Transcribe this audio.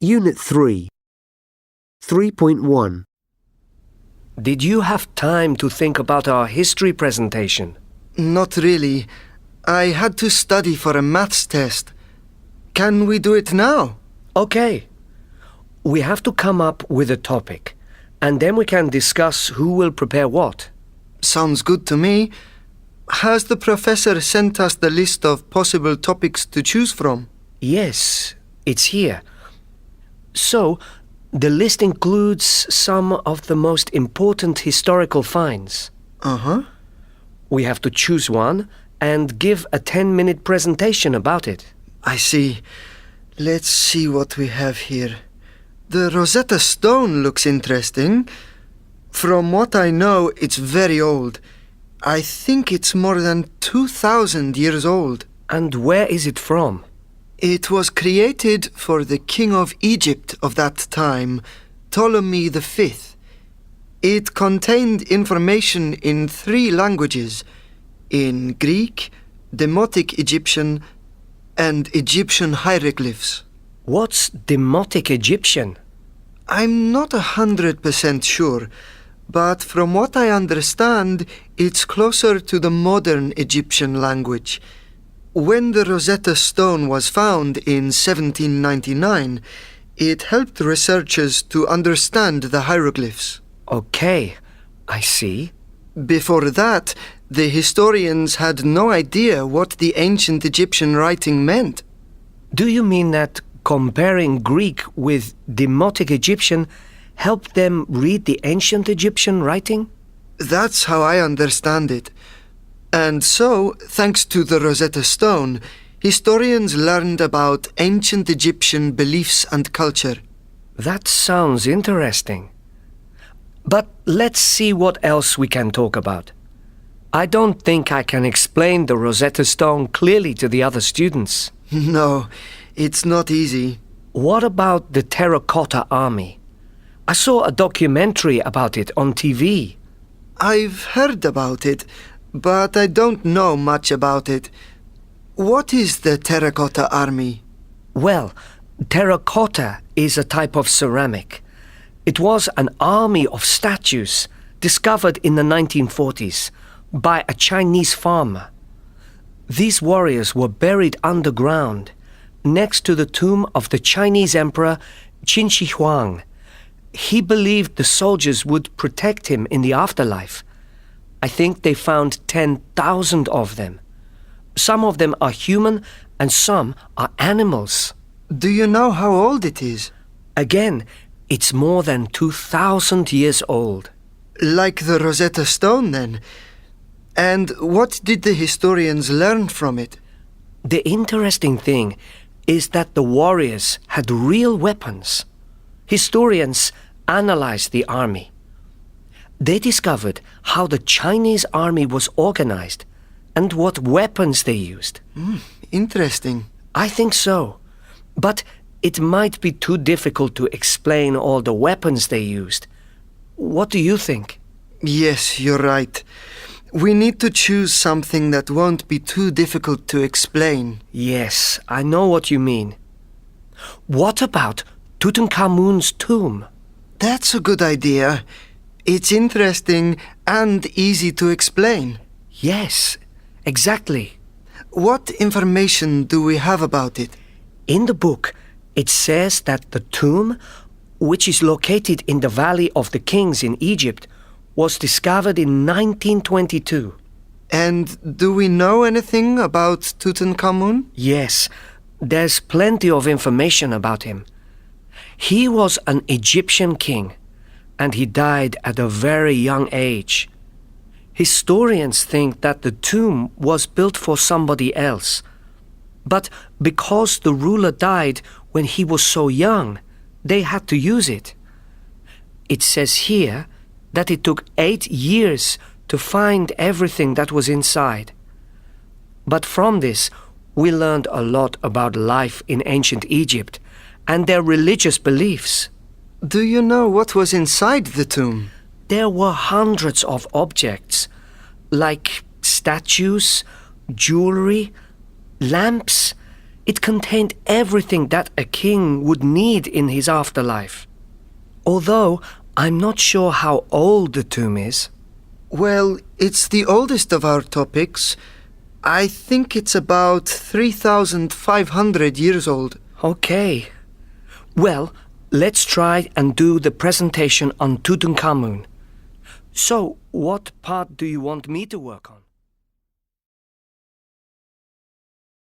Unit 3, 3.1. Did you have time to think about our history presentation? Not really. I had to study for a maths test. Can we do it now? Okay. We have to come up with a topic, and then we can discuss who will prepare what. Sounds good to me. Has the professor sent us the list of possible topics to choose from? Yes, it's here. So, the list includes some of the most important historical finds. Uh-huh. We have to choose one and give a 10-minute presentation about it. I see. Let's see what we have here. The Rosetta Stone looks interesting. From what I know, it's very old. I think it's more than 2,000 years old. And where is it from? It was created for the king of Egypt of that time, Ptolemy V. It contained information in 3 languages, in Greek, Demotic Egyptian, and Egyptian hieroglyphs. What's Demotic Egyptian? I'm not 100% sure, but from what I understand, it's closer to the modern Egyptian language. When the Rosetta Stone was found in 1799, it helped researchers to understand the hieroglyphs. Okay, I see. Before that, the historians had no idea what the ancient Egyptian writing meant. Do you mean that comparing Greek with Demotic Egyptian helped them read the ancient Egyptian writing? That's how I understand it. And so, thanks to the Rosetta Stone, historians learned about ancient Egyptian beliefs and culture. That sounds interesting. But let's see what else we can talk about. I don't think I can explain the Rosetta Stone clearly to the other students. No, it's not easy. What about the Terracotta Army? I saw a documentary about it on TV. I've heard about it, but I don't know much about it. What is the Terracotta Army? Well, terracotta is a type of ceramic. It was an army of statues discovered in the 1940s by a Chinese farmer. These warriors were buried underground next to the tomb of the Chinese emperor Qin Shi Huang. He believed the soldiers would protect him in the afterlife. I think they found 10,000 of them. Some of them are human and some are animals. Do you know how old it is? Again, it's more than 2,000 years old. Like the Rosetta Stone, then. And what did the historians learn from it? The interesting thing is that the warriors had real weapons. Historians analyzed the army. They discovered how the Chinese army was organized and what weapons they used. Interesting. I think so. But it might be too difficult to explain all the weapons they used. What do you think? Yes, you're right. We need to choose something that won't be too difficult to explain. Yes, I know what you mean. What about Tutankhamun's tomb? That's a good idea. It's interesting and easy to explain. Yes, exactly. What information do we have about it? In the book, it says that the tomb, which is located in the Valley of the Kings in Egypt, was discovered in 1922. And do we know anything about Tutankhamun? Yes, there's plenty of information about him. He was an Egyptian king, and he died at a very young age. Historians think that the tomb was built for somebody else. But because the ruler died when he was so young, they had to use it. It says here that it took 8 years to find everything that was inside. But from this, we learned a lot about life in ancient Egypt and their religious beliefs. Do you know what was inside the tomb? There were hundreds of objects, like statues, jewelry, lamps. It contained everything that a king would need in his afterlife. Although I'm not sure how old the tomb is. Well, it's the oldest of our topics. I think it's about 3,500 years old. Okay. Well, let's try and do the presentation on Tutankhamun. So, what part do you want me to work on?